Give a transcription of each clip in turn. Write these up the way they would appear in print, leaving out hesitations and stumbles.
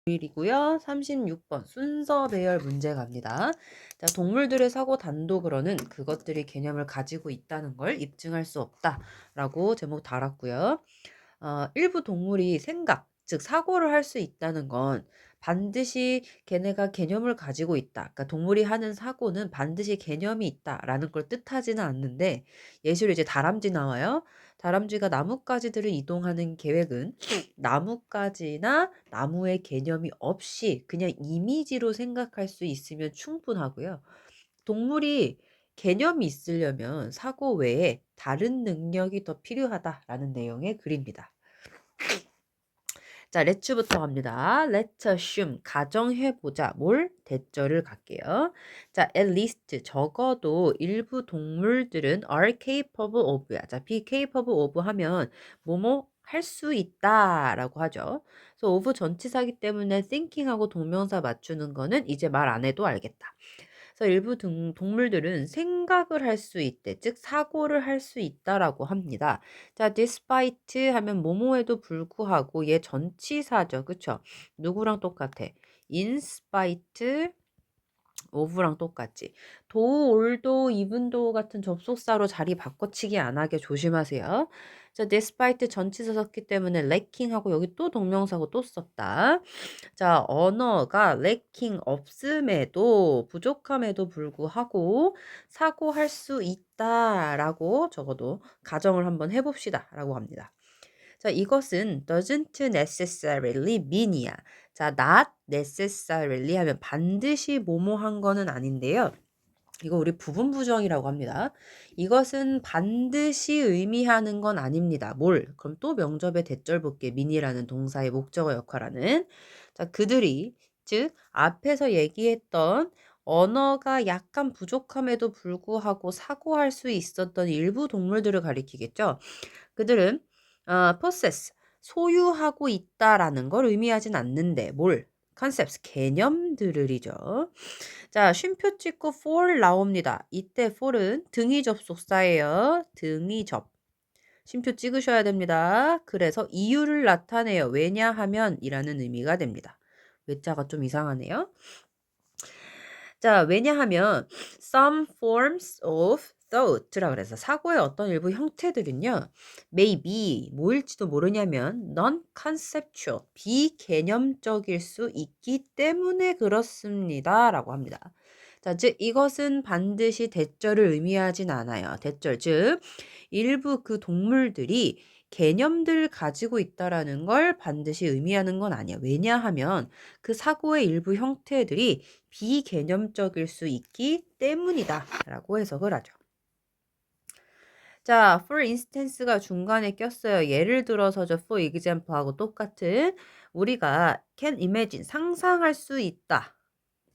일이고요. 36번 순서 배열 문제 갑니다. 자, 동물들의 사고 단독으로는 그것들이 개념을 가지고 있다는 걸 입증할 수 없다라고 제목 달았고요. 일부 동물이 생각, 즉 사고를 할 수 있다는 건 반드시 걔네가 개념을 가지고 있다. 그러니까 동물이 하는 사고는 반드시 개념이 있다라는 걸 뜻하지는 않는데 예시로 이제 다람쥐 나와요. 다람쥐가 나뭇가지들을 이동하는 계획은 나뭇가지나 나무의 개념이 없이 그냥 이미지로 생각할 수 있으면 충분하고요. 동물이 개념이 있으려면 사고 외에 다른 능력이 더 필요하다라는 내용의 글입니다. 자, let's부터 갑니다. Let's assume 가정해보자. 뭘? 대절을 갈게요. 자, at least 적어도 일부 동물들은 are capable of야. 자, be capable of 하면 뭐뭐 할 수 있다라고 하죠. 그래서 of 전치사기 때문에 thinking하고 동명사 맞추는 거는 이제 말 안 해도 알겠다. 그래서 일부 동물들은 생각을 할 수 있대. 즉 사고를 할 수 있다라고 합니다. 자, despite 하면 뭐뭐에도 불구하고 얘 전치사죠. 그쵸? 누구랑 똑같아? in spite of랑 똑같지. 도, 올도, 이분도 같은 접속사로 자리 바꿔치기 안 하게 조심하세요. 자, despite 전치사 썼기 때문에 lacking하고 여기 또 동명사고 또 썼다. 자, 언어가 lacking 없음에도 부족함에도 불구하고 사고할 수 있다라고 적어도 가정을 한번 해봅시다라고 합니다. 자, 이것은 doesn't necessarily mean이야. 자, not necessarily 하면 반드시 뭐뭐한 거는 아닌데요. 이거 우리 부분 부정이라고 합니다. 이것은 반드시 의미하는 건 아닙니다. 뭘? 그럼 또 명접의 대절 볼게. mean이라는 동사의 목적어 역할하는. 자, 그들이 즉 앞에서 얘기했던 언어가 약간 부족함에도 불구하고 사고할 수 있었던 일부 동물들을 가리키겠죠. 그들은 possess 소유하고 있다라는 걸 의미하진 않는데 뭘? concepts 개념들을이죠. 자, 쉼표 찍고 for 나옵니다. 이때 for은 등위 접속사예요. 등위 접. 쉼표 찍으셔야 됩니다. 그래서 이유를 나타내요. 왜냐하면 이라는 의미가 됩니다. 외자가 좀 이상하네요. 자, 왜냐하면 some forms of thought라 그래서 사고의 어떤 일부 형태들은요. may be 뭐일지도 모르냐면 non-conceptual 비개념적일 수 있기 때문에 그렇습니다. 라고 합니다. 자, 즉 이것은 반드시 대절을 의미하진 않아요. 대절 즉 일부 그 동물들이 개념들 가지고 있다라는 걸 반드시 의미하는 건 아니야. 왜냐하면 그 사고의 일부 형태들이 비개념적일 수 있기 때문이다 라고 해석을 하죠. 자, for instance가 중간에 꼈어요. 예를 들어서죠. for example하고 똑같은 우리가 can imagine 상상할 수 있다.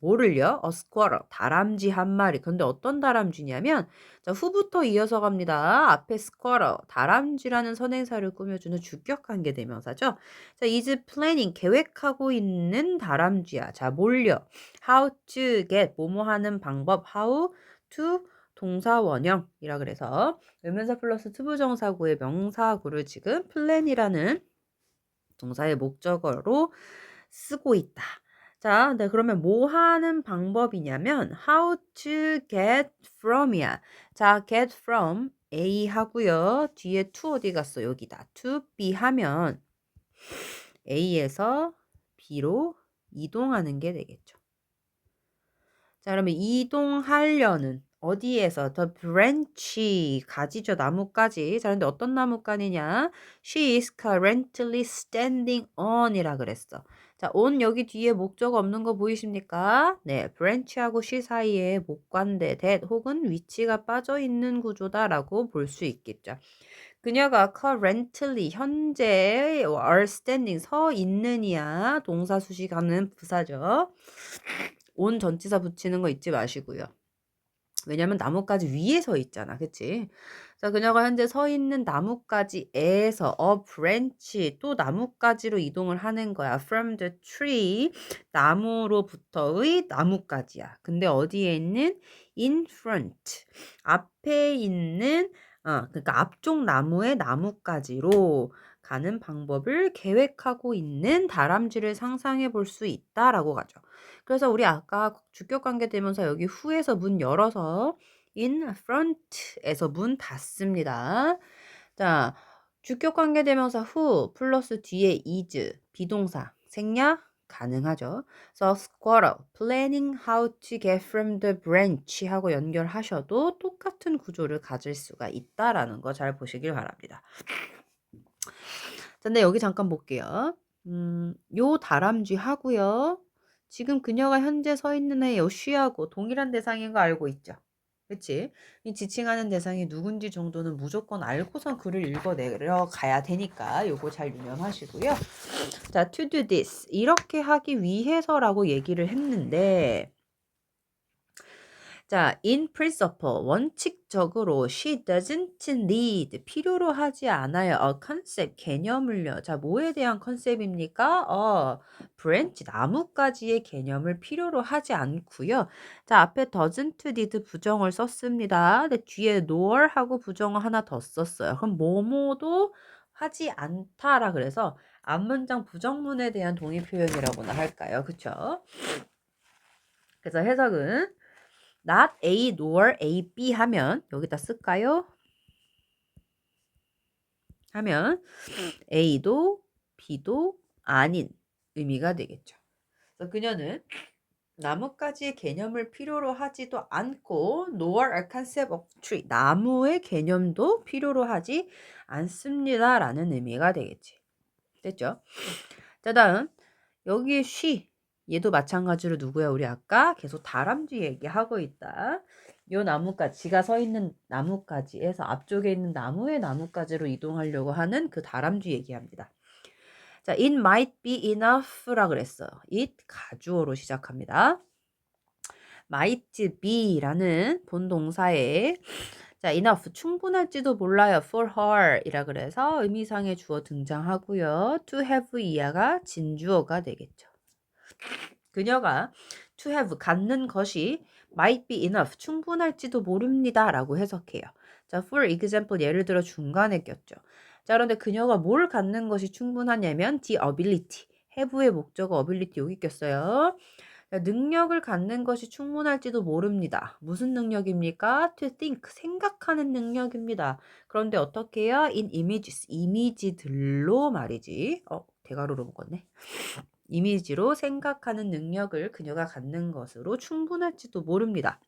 뭐를요? a squirrel 다람쥐 한 마리. 근데 어떤 다람쥐냐면 자, 후부터 이어서 갑니다. 앞에 squirrel 다람쥐라는 선행사를 꾸며주는 주격 관계 대명사죠. 자, is planning 계획하고 있는 다람쥐야. 자, 뭘요? how to get 뭐뭐 하는 방법 how to 동사 원형이라 그래서 의문사 플러스 투부정사구의 명사구를 지금 plan이라는 동사의 목적어로 쓰고 있다. 자, 네, 그러면 뭐 하는 방법이냐면 how to get from이야. 자, get from A 하고요. 뒤에 to 어디 갔어? 여기다. to B 하면 A에서 B로 이동하는 게 되겠죠. 자, 그러면 이동하려는 어디에서 the branch 가지죠. 나뭇가지. 자, 근데 어떤 나뭇가지냐? She is currently standing on이라 그랬어. 자, on 여기 뒤에 목적 없는 거 보이십니까? 네, branch하고 she 사이에 목관대 that 혹은 위치가 빠져 있는 구조다라고 볼 수 있겠죠. 그녀가 currently 현재 are standing 서 있는이야. 동사 수식하는 부사죠. 온 전치사 붙이는 거 잊지 마시고요. 왜냐면 나뭇가지 위에 서 있잖아. 그치? 자, 그녀가 현재 서 있는 나뭇가지에서 a branch 또 나뭇가지로 이동을 하는 거야. from the tree 나무로부터의 나뭇가지야. 근데 어디에 있는 in front 앞에 있는 그러니까 앞쪽 나무의 나뭇가지로 가는 방법을 계획하고 있는 다람쥐를 상상해 볼 수 있다라고 가죠. 그래서 우리 아까 주격 관계 대명사 여기 who에서 문 열어서 in front에서 문 닫습니다. 자, 주격 관계 대명사 who 플러스 뒤에 is 비동사 생략 가능하죠. 그래서 squirrel planning how to get from the branch 하고 연결하셔도 똑같은 구조를 가질 수가 있다라는 거 잘 보시길 바랍니다. 자, 근데 여기 잠깐 볼게요. 요 다람쥐 하고요. 지금 그녀가 현재 서 있는 애 요 she하고 동일한 대상인 거 알고 있죠? 그치? 이 지칭하는 대상이 누군지 정도는 무조건 알고선 글을 읽어 내려가야 되니까 요거 잘 유념하시고요. 자, to do this 이렇게 하기 위해서라고 얘기를 했는데 자, in principle 원칙적으로 she doesn't need 필요로 하지 않아요. a concept 개념을요. 자, 뭐에 대한 컨셉입니까? branch 나뭇가지의 개념을 필요로 하지 않고요. 자, 앞에 doesn't need 부정을 썼습니다. 근데 뒤에 nor 하고 부정을 하나 더 썼어요. 그럼 뭐뭐도 하지 않다라 그래서 앞문장 부정문에 대한 동의 표현이라고나 할까요? 그쵸? 그래서 해석은 not A nor A, B 하면 여기다 쓸까요? 하면 A도 B도 아닌 의미가 되겠죠. 그래서 그녀는 나뭇가지의 개념을 필요로 하지도 않고 nor a concept of tree 나무의 개념도 필요로 하지 않습니다 라는 의미가 되겠지. 됐죠? 자, 다음 여기 she 얘도 마찬가지로 누구야? 우리 아까 계속 다람쥐 얘기하고 있다. 요 나뭇가지, 지가 서 있는 나뭇가지에서 앞쪽에 있는 나무의 나뭇가지로 이동하려고 하는 그 다람쥐 얘기합니다. 자, it might be enough라 그랬어요. it 가주어로 시작합니다. might be라는 본동사에 자, enough 충분할지도 몰라요. for her 이라 그래서 의미상의 주어 등장하고요. to have 이하가 진주어가 되겠죠. 그녀가 to have 갖는 것이 might be enough 충분할지도 모릅니다 라고 해석해요. 자, for example 예를 들어 중간에 꼈죠. 자, 그런데 그녀가 뭘 갖는 것이 충분하냐면 the ability have의 목적어 ability 여기 꼈어요. 자, 능력을 갖는 것이 충분할지도 모릅니다. 무슨 능력입니까? to think 생각하는 능력입니다. 그런데 어떻게 해요? in images 이미지들로 말이지. 대가로로 묶었네. 이미지로 생각하는 능력을 그녀가 갖는 것으로 충분할지도 모릅니다.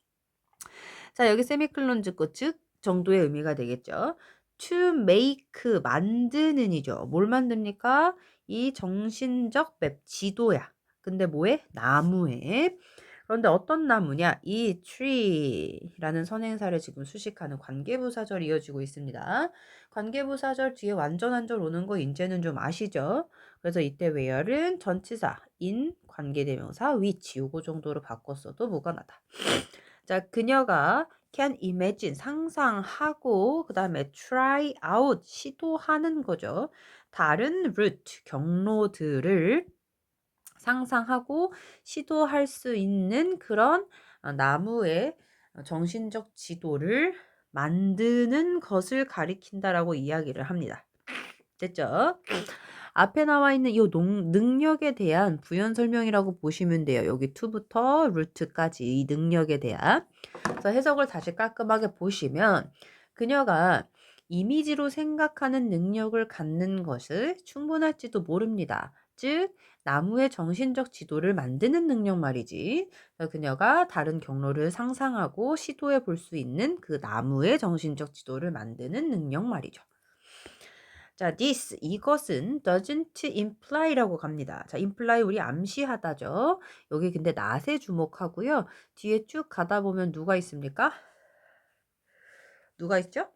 자, 여기 세미클론 짓고 즉 정도의 의미가 되겠죠. to make 만드는이죠. 뭘 만듭니까? 이 정신적 맵 지도야. 근데 뭐에? 나무에. 그런데 어떤 나무냐? 이 tree라는 선행사를 지금 수식하는 관계부사절이 이어지고 있습니다. 관계부사절 뒤에 완전한절 오는 거 이제는 좀 아시죠? 그래서 이때 where은 전치사 in 관계대명사 which 요거 정도로 바꿨어도 무관하다. 자, 그녀가 can imagine 상상하고 그 다음에 try out 시도하는 거죠. 다른 route 경로들을 상상하고 시도할 수 있는 그런 나무의 정신적 지도를 만드는 것을 가리킨다라고 이야기를 합니다. 됐죠? 앞에 나와 있는 이 능력에 대한 부연 설명이라고 보시면 돼요. 여기 to부터 root까지 이 능력에 대한. 그래서 해석을 다시 깔끔하게 보시면 그녀가 이미지로 생각하는 능력을 갖는 것을 충분할지도 모릅니다. 즉 나무의 정신적 지도를 만드는 능력 말이지. 그녀가 다른 경로를 상상하고 시도해 볼 수 있는 그 나무의 정신적 지도를 만드는 능력 말이죠. 자, this 이것은 doesn't imply라고 갑니다. 자, imply 우리 암시하다죠. 여기 근데 not에 주목하고요. 뒤에 쭉 가다 보면 누가 있습니까? 누가 있죠?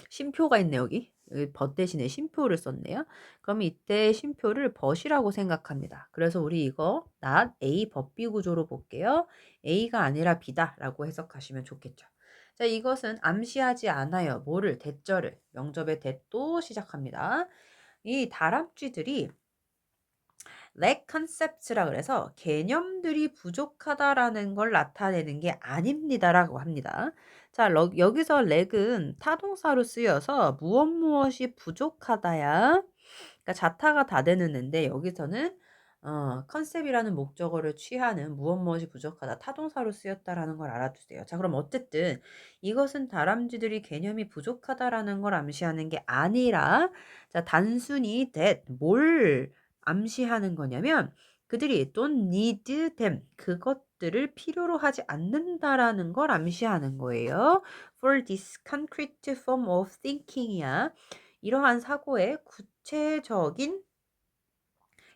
쉼표가 있네 여기. 여기 but 대신에 쉼표를 썼네요. 그럼 이때 쉼표를 but이라고 생각합니다. 그래서 우리 이거 not A but B 구조로 볼게요. A가 아니라 B다라고 해석하시면 좋겠죠. 자, 이것은 암시하지 않아요. 뭐를? 대절을. 명접의 대도 시작합니다. 이 다람쥐들이 lack concepts라 그래서 개념들이 부족하다라는 걸 나타내는 게 아닙니다라고 합니다. 자, 여기서 lack은 타동사로 쓰여서 무엇이 부족하다야. 그러니까 자타가 다 되는 앤데 여기서는 컨셉이라는 목적어를 취하는 무엇이 부족하다 타동사로 쓰였다라는 걸 알아두세요. 자, 그럼 어쨌든 이것은 다람쥐들이 개념이 부족하다라는 걸 암시하는 게 아니라 자, 단순히 that 뭘 암시하는 거냐면 그들이 don't need them 그것들을 필요로 하지 않는다라는 걸 암시하는 거예요. For this concrete form of thinking이야. 이러한 사고의 구체적인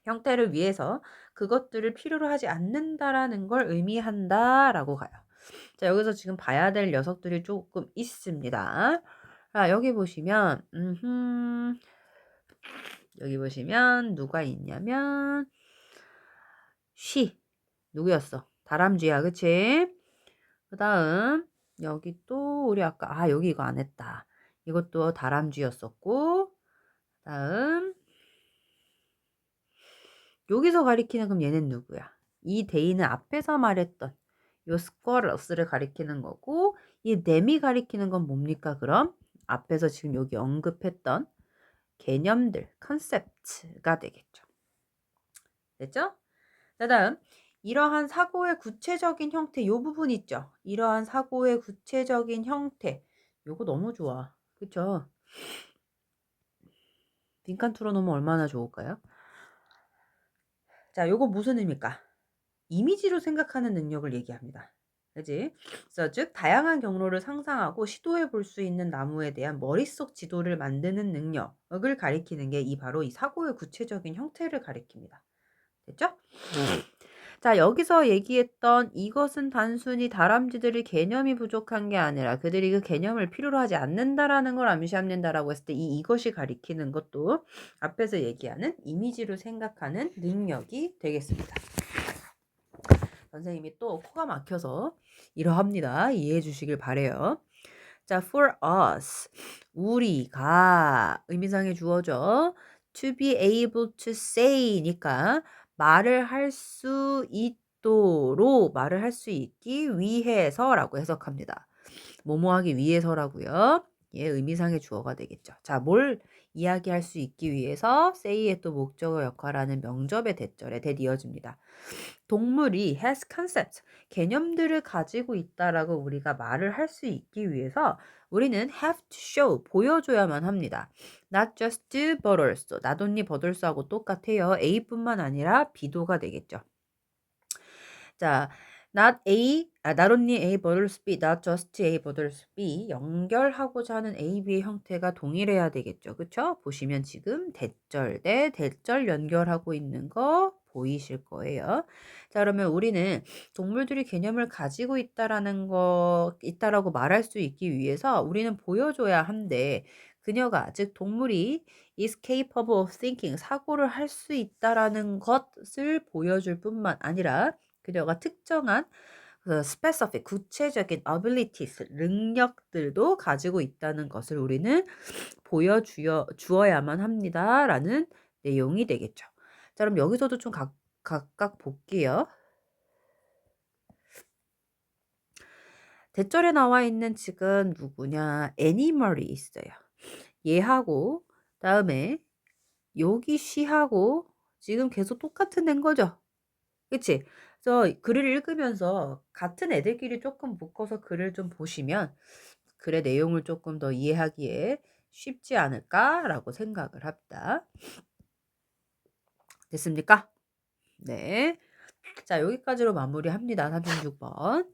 형태를 위해서 그것들을 필요로 하지 않는다라는 걸 의미한다라고 가요. 자, 여기서 지금 봐야 될 녀석들이 조금 있습니다. 자, 여기 보시면 여기 보시면 누가 있냐면 쉬 누구였어? 다람쥐야, 그치? 그 다음 여기 또 우리 아까 여기 이거 안 했다. 이것도 다람쥐였었고 다음 여기서 가리키는 그럼 얘는 누구야? 이 데이는 앞에서 말했던 요 스쿼러스를 가리키는 거고 이 them이 가리키는 건 뭡니까 그럼? 앞에서 지금 여기 언급했던 개념들, 컨셉트가 되겠죠. 됐죠? 자, 다음 이러한 사고의 구체적인 형태 요 부분 있죠? 이러한 사고의 구체적인 형태 요거 너무 좋아. 그쵸? 빈칸 뚫어놓으면 얼마나 좋을까요? 자, 요거 무슨 의미일까? 이미지로 생각하는 능력을 얘기합니다. 그지? 그래서 즉 다양한 경로를 상상하고 시도해 볼 수 있는 나무에 대한 머릿속 지도를 만드는 능력을 가리키는 게 바로 이 사고의 구체적인 형태를 가리킵니다. 됐죠? 자, 여기서 얘기했던 이것은 단순히 다람쥐들이 개념이 부족한 게 아니라 그들이 그 개념을 필요로 하지 않는다라는 걸 암시한다라고 했을 때 이것이 가리키는 것도 앞에서 얘기하는 이미지로 생각하는 능력이 되겠습니다. 선생님이 또 코가 막혀서 이러합니다. 이해해 주시길 바래요. 자, for us 우리가 의미상의 주어죠. to be able to say니까 말을 할 수 있도록 말을 할 수 있기 위해서라고 해석합니다. 뭐뭐 하기 위해서라고요. 예, 의미상의 주어가 되겠죠. 자, 뭘 이야기할 수 있기 위해서 say의 또 목적어 역할하는 명접의 대절에 대이어집니다. 동물이 has concepts, 개념들을 가지고 있다라고 우리가 말을 할 수 있기 위해서 우리는 have to show, 보여줘야만 합니다. Not just but also, not only but also하고 똑같아요. A뿐만 아니라 B도가 되겠죠. 자, not only A but also B, not just A but also B 연결하고자 하는 A, B의 형태가 동일해야 되겠죠. 그쵸? 보시면 지금 대절 대 대절 연결하고 있는 거 보이실 거예요. 자, 그러면 우리는 동물들이 개념을 가지고 있다라고 말할 수 있기 위해서 우리는 보여줘야 한데 그녀가 즉 동물이 is capable of thinking 사고를 할 수 있다라는 것을 보여줄 뿐만 아니라 그녀가 특정한 specific 구체적인 abilities 능력들도 가지고 있다는 것을 우리는 보여주어야만 합니다라는 내용이 되겠죠. 자, 그럼 여기서도 좀 각각 볼게요. 대절에 나와 있는 지금 누구냐? 애니멀이 있어요. 얘하고 다음에 여기 she하고 지금 계속 똑같은 애인 거죠. 그치? 그래서 글을 읽으면서 같은 애들끼리 조금 묶어서 글을 좀 보시면 글의 내용을 조금 더 이해하기에 쉽지 않을까라고 생각을 합니다. 됐습니까? 네. 자, 여기까지로 마무리합니다. 36번.